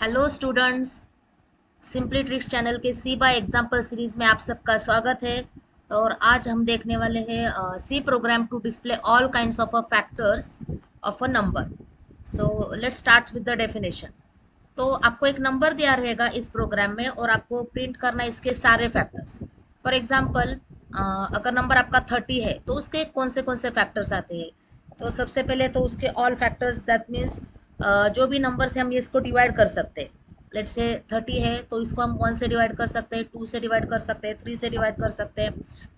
Hello students. Simply tricks channel के सी by example series में आप सबका स्वागत है। और आज हम देखने वाले हैं C program to display all kinds of a factors of a number. So let's start with the definition. तो आपको एक नंबर दिया रहेगा इस प्रोग्राम में और आपको प्रिंट करना है इसके सारे फैक्टर्स। फॉर एग्जांपल, अगर नंबर आपका 30 है तो उसके कौन से फैक्टर्स आते हैं। तो सबसे पहले तो उसके ऑल फैक्टर्स, दैट मीन्स जो भी नंबर से हम ये इसको डिवाइड कर सकते हैं। लेट्स से 30 है तो इसको हम 1 से डिवाइड कर सकते हैं, 2 से डिवाइड कर सकते हैं, 3 से डिवाइड कर सकते हैं।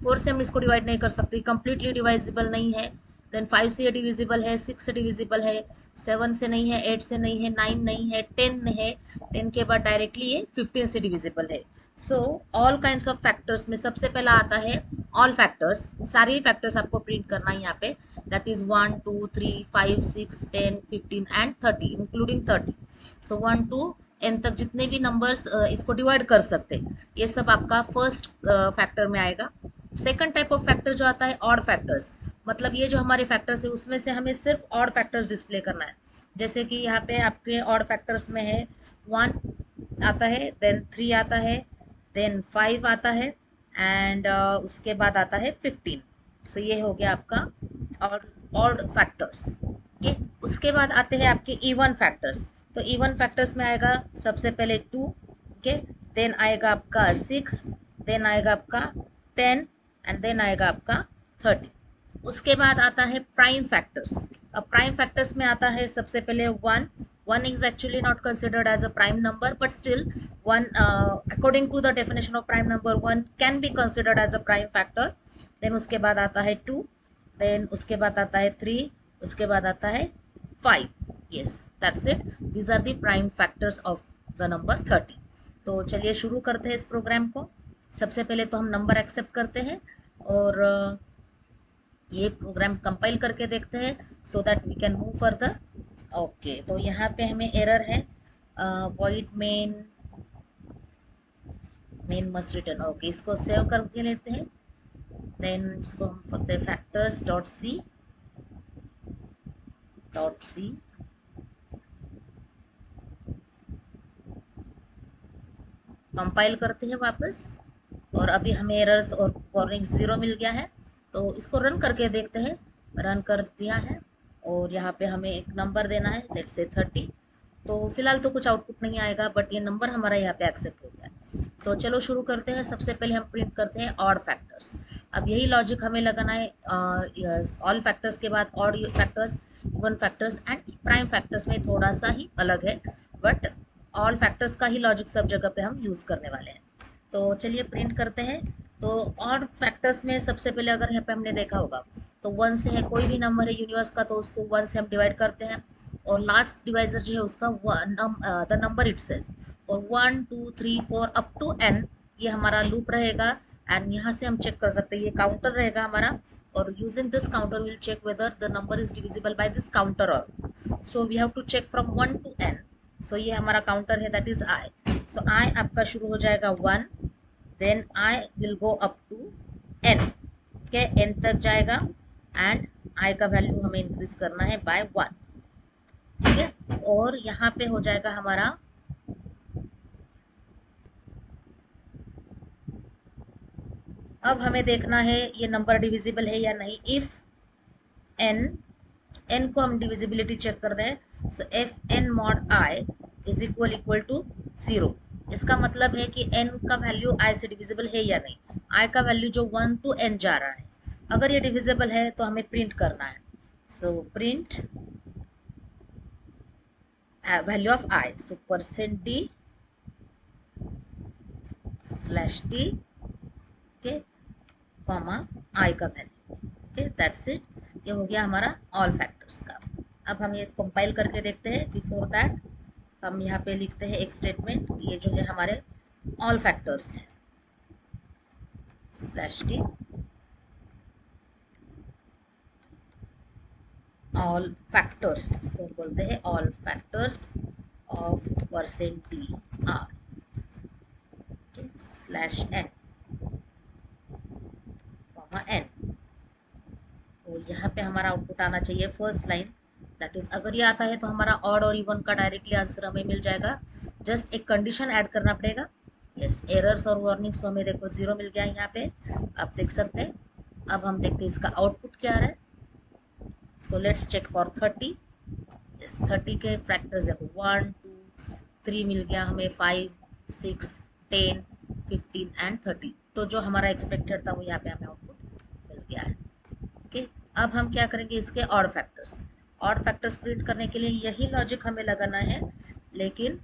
4 से हम इसको डिवाइड नहीं कर सकते, कंप्लीटली डिवाइजिबल नहीं है। देन 5 से डिविजिबल है, 6 से डिविजिबल है, 7 से नहीं है, 8 से नहीं है, 9 नहीं है, 10 है। 10 के बाद डायरेक्टली ये 15 से डिविजिबल है। So all kinds of factors में सबसे पहला आता है ऑल फैक्टर्स। सारे ही फैक्टर्स आपको प्रिंट करना है यहाँ पे। That is 1 2 3 5 6 10 15 and 30, including 30। So 1 to n तक जितने भी नंबर्स इसको डिवाइड कर सकते हैं, ये सब आपका फर्स्ट फैक्टर में आएगा। सेकंड टाइप ऑफ फैक्टर जो आता है ऑड फैक्टर्स। मतलब ये जो हमारे फैक्टर्स है उसमें से हमें सिर्फ ऑड फैक्टर्स डिस्प्ले करना है। जैसे कि यहाँ पे आपके ऑड फैक्टर्स में है 1 आता है, देन 3 आता है, देन 5 आता है एंड उसके बाद आता है 15। सो ये हो गया आपका ऑड ऑड फैक्टर्स। ओके, उसके बाद आते हैं आपके इवन फैक्टर्स। तो इवन फैक्टर्स में आएगा सबसे पहले 2। ओके, देन आएगा आपका 6, देन आएगा आपका 10 एंड देन आएगा आपका 30। उसके बाद आता है प्राइम फैक्टर्स। अब प्राइम फैक्टर्स में आता है सबसे पहले 1। 1 is actually not considered as a prime number, but still 1, according to the definition of prime number, 1 can be considered as a prime factor. then उसके बाद आता है 2, then उसके बाद आता है 3, उसके बाद आता है 5। yes, that's it. these are the prime factors of the number 30। तो चलिए शुरू करते हैं इस प्रोग्राम को। सबसे पहले तो हम नंबर एक्सेप्ट करते हैं और ये प्रोग्राम कंपाइल करके देखते हैं so that we can move further. Okay, तो यहाँ पे हमें एरर है void main must return. Okay, इसको सेव करके लेते हैं। देन इसको हम करते हैं फैक्टर्स डॉट सी। कंपाइल करते हैं वापस और अभी हमें एरर्स और वार्निंग 0 मिल गया है। तो इसको रन करके देखते हैं। रन कर दिया है और यहाँ पे हमें एक नंबर देना है, लेट्स से 30। तो फिलहाल तो कुछ आउटपुट नहीं आएगा, बट ये नंबर हमारा यहाँ पे एक्सेप्ट हो गया है। तो चलो शुरू करते हैं। सबसे पहले हम प्रिंट करते हैं ऑड फैक्टर्स। अब यही लॉजिक हमें लगाना है ऑल फैक्टर्स के बाद odd factors, even factors and prime factors में थोड़ा सा ही अलग है, बट ऑल फैक्टर्स का ही लॉजिक सब जगह पे हम यूज़ करने वाले हैं। तो चलिए प्रिंट करते हैं। तो ऑड फैक्टर्स में सबसे पहले अगर यहाँ पे हमने देखा होगा तो 1 से है, कोई भी नंबर है यूनिवर्स का तो उसको 1 से हम डिवाइड करते हैं और लास्ट डिवाइजर जो है उसका द नंबर इटसेल्फ। और 1 2 3 4 अप टू n ये हमारा लूप रहेगा। एंड यहाँ से हम चेक कर सकते हैं, ये काउंटर रहेगा हमारा। और using this counter will check whether the number is divisible by this counter. और so we have to check from 1 to n। So ये हमारा काउंटर है, that is i। So i आपका शुरू हो जाएगा 1, then i will go up to n। के n तक जाएगा एंड i का वैल्यू हमें इंक्रीज करना है बाय 1। ठीक है, और यहाँ पे हो जाएगा हमारा अब हमें देखना है ये नंबर डिविजिबल है या नहीं। इफ n, n को हम डिविजिबिलिटी चेक कर रहे हैं। So F N mod I is equal to 0। इसका मतलब है कि n का वैल्यू i से डिविजिबल है या नहीं। i का वैल्यू जो 1 टू n जा रहा है, अगर ये डिविजिबल है तो हमें प्रिंट करना है। So print value of i। So percent d slash T, okay, comma i का वैल्यू। Okay, that's it. ये हो गया हमारा ऑल फैक्टर्स का। अब हम ये कंपाइल करके देखते हैं। बिफोर दैट हम यहाँ पे लिखते हैं एक स्टेटमेंट, ये जो है हमारे ऑल फैक्टर्स है, स्लैश टी ऑल फैक्टर्स, इसको बोलते हैं all factors of percent t r, slash n, comma n. तो यहाँ पे हमारा आउटपुट आना चाहिए फर्स्ट लाइन दैट इज अगर ये आता है तो हमारा ऑड और इवन का डायरेक्टली आंसर हमें मिल जाएगा। जस्ट एक कंडीशन ऐड करना पड़ेगा। यस, एरर्स और वार्निंग्स तो हमें देखो 0 मिल गया यहाँ पे, आप देख सकते हैं। अब हम देखते हैं इसका आउटपुट क्या आ रहा है। So let's check for 30। Yes, 30 के फैक्टर्स देखो 1 2 3 मिल गया हमें, 5 6 10 15 एंड 30। तो जो हमारा एक्सपेक्टेड था वो यहाँ पे हमें आउटपुट मिल गया है। ओके, अब हम क्या करेंगे, इसके odd factors. Odd factors print करने के लिए यही लॉजिक हमें लगाना है, लेकिन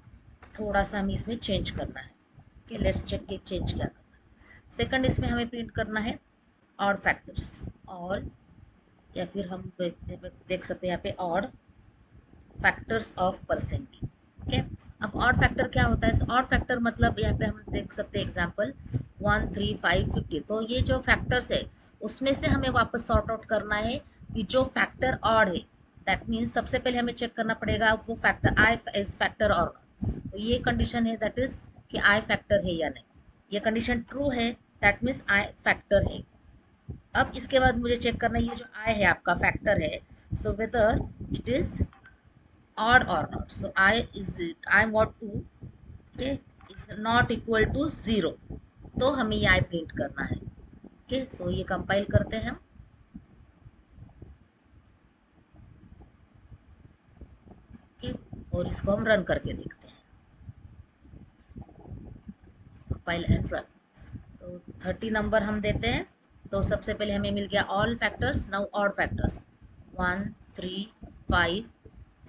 थोड़ा सा हमें इसमें चेंज करना है। ओके, लेट्स चेक के चेंज क्या करना है। सेकंड, इसमें हमें प्रिंट करना है ऑड फैक्टर्स, और या फिर हम देख सकते हैं यहाँ पे odd factors of percentage. Okay, अब ऑड फैक्टर क्या होता है, ऑड फैक्टर मतलब यहाँ पे हम देख सकते हैं एग्जांपल 1 3 5 50। तो ये जो फैक्टर्स है उसमें से हमें वापस सॉर्ट आउट करना है कि जो फैक्टर ऑड है, दैट मीन्स सबसे पहले हमें चेक करना पड़ेगा वो फैक्टर आई इज फैक्टर और नॉट। तो ये कंडीशन है, दैट इज कि आई फैक्टर है या नहीं। ये कंडीशन ट्रू है, दैट मीन्स आई फैक्टर है। अब इसके बाद मुझे चेक करना है ये जो आई है आपका फैक्टर है, so whether it is odd or not. So I want to, okay, is not equal to 0। तो हमें ये I प्रिंट करना है। ओके, सो ये कंपाइल करते हैं हम। ओके, और इसको हम रन करके देखते हैं। Compile and run. तो 30 नंबर हम देते हैं। तो सबसे पहले हमें मिल गया all factors, now odd factors 1 3 5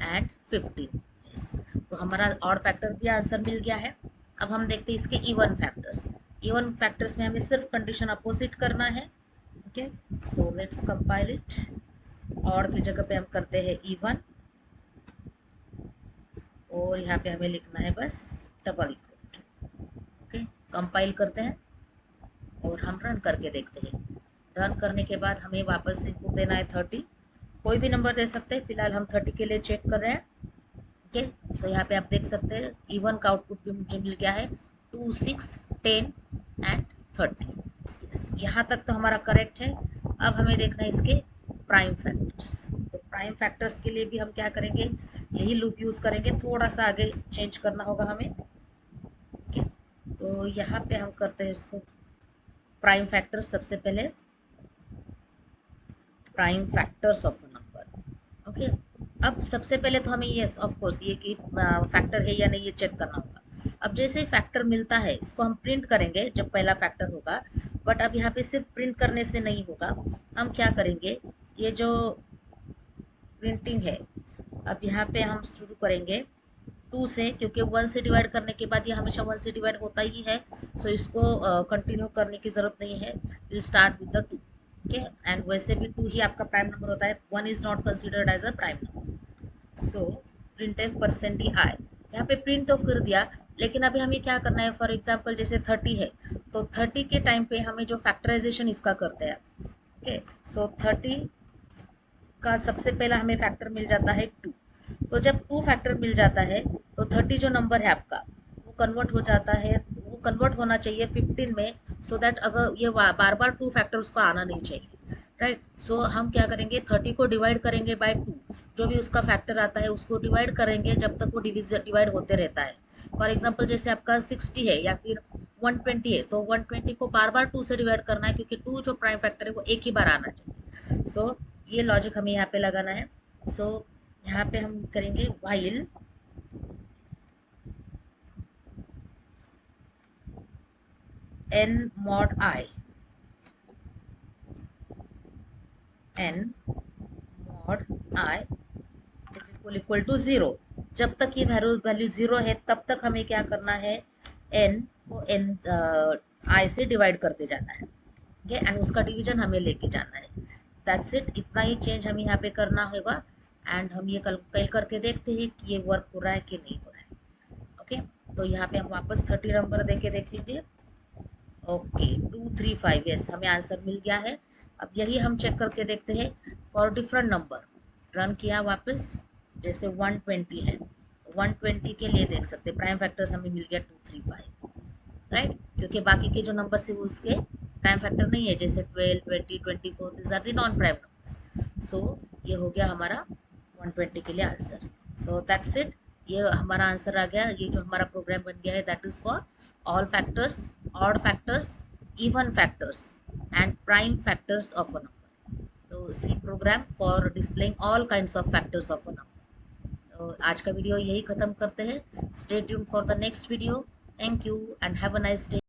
and 15। yes। तो हमारा ऑड फैक्टर भी आंसर मिल गया है। अब हम देखते हैं इसके इवन फैक्टर्स। इवन फैक्टर्स में हमें सिर्फ कंडीशन अपोजिट करना है। Okay, so let's compile it. Odd की जगह पे हम करते हैं इवन, और यहाँ पे हमें लिखना है बस डबल इक्वल। ओके, कंपाइल करते हैं और हम रन करके देखते हैं। रन करने के बाद हमें वापस इनपुट देना है 30। कोई भी नंबर दे सकते हैं, फिलहाल हम 30 के लिए चेक कर रहे हैं। ओके, सो यहाँ पे आप देख सकते हैं इवन का आउटपुट भी मुझे मिल गया है 2 6 10 एंड 30। यस, यहाँ तक तो हमारा करेक्ट है। अब हमें देखना है इसके प्राइम फैक्टर्स। तो प्राइम फैक्टर्स के लिए भी हम क्या करेंगे, यही लूप यूज करेंगे, थोड़ा सा आगे चेंज करना होगा हमें। ओके, तो यहाँ पे हम करते हैं इसको प्राइम फैक्टर्स। सबसे पहले prime factors of a number. Okay, अब सबसे पहले तो हमें यस ऑफ कोर्स ये कि फैक्टर है या नहीं ये चेक करना होगा। अब जैसे ही फैक्टर मिलता है इसको हम प्रिंट करेंगे जब पहला फैक्टर होगा। बट अब यहाँ पे सिर्फ प्रिंट करने से नहीं होगा, हम क्या करेंगे, ये जो प्रिंटिंग है, अब यहाँ पे हम शुरू करेंगे 2 से, क्योंकि 1 से डिवाइड करने के बाद ये हमेशा 1 से डिवाइड होता ही है। सो इसको कंटिन्यू करने की ज़रूरत नहीं है, will start with the 2। Okay, and वैसे भी 2 ही आपका प्राइम नंबर होता है, 1 is not considered as a prime number. So print f percent d i, यहाँ पे प्रिंट तो कर दिया, लेकिन अभी हमें क्या करना है, फॉर एग्जाम्पल जैसे 30 है, तो 30 के टाइम पे हमें जो फैक्टराइजेशन इसका करते हैं। ओके, सो 30 का सबसे पहला हमें फैक्टर मिल जाता है 2। तो जब 2 फैक्टर मिल जाता है तो 30 जो नंबर है आपका वो कन्वर्ट हो जाता है, वो कन्वर्ट होना चाहिए 15 में, सो दैट अगर ये बार बार 2 फैक्टर उसको आना नहीं चाहिए, राइट। सो हम क्या करेंगे, 30 को डिवाइड करेंगे बाय 2, जो भी उसका फैक्टर आता है उसको डिवाइड करेंगे जब तक वो डिवाइड होते रहता है। फॉर एग्जाम्पल जैसे आपका 60 है या फिर 120 है, तो 120 को बार बार 2 से डिवाइड करना है, क्योंकि 2 जो प्राइम फैक्टर है वो एक ही बार आना चाहिए। सो ये लॉजिक हमें यहाँ पे लगाना है। सो यहाँ पे हम करेंगे while n mod i, n mod i is equal to 0। जब तक ये वैल्यू 0 है तब तक हमें क्या करना है, n को n i से डिवाइड करते जाना है। ओके, एंड उसका डिवीजन हमें लेके जाना है। दैट्स इट, इतना ही चेंज हमें यहाँ पे करना होगा। एंड हम ये कल करके देखते हैं कि ये वर्क हो रहा है कि नहीं हो रहा है। ओके, तो यहाँ पे हम वापस 30 नंबर दे के देखेंगे। ओके, 2 3 5, यस, हमें आंसर मिल गया है। अब यही हम चेक करके देखते हैं फॉर डिफरेंट नंबर। रन किया वापस, जैसे 120 है, 120 के लिए देख सकते प्राइम फैक्टर्स हमें मिल गया 2 3 5, राइट, क्योंकि बाकी के जो नंबर है वो उसके प्राइम फैक्टर नहीं है, जैसे 12 20 24, this are the non prime numbers. So ये हो गया हमारा 120 के लिए आंसर। सो दैट्स इट, ये हमारा आंसर आ गया। ये जो हमारा प्रोग्राम बन गया है that is for all factors, odd factors, even factors and prime factors of a number. तो C program for displaying all kinds of factors of a number. तो आज का वीडियो यही खत्म करते हैं। Stay tuned for the next video. Thank you and have a nice day.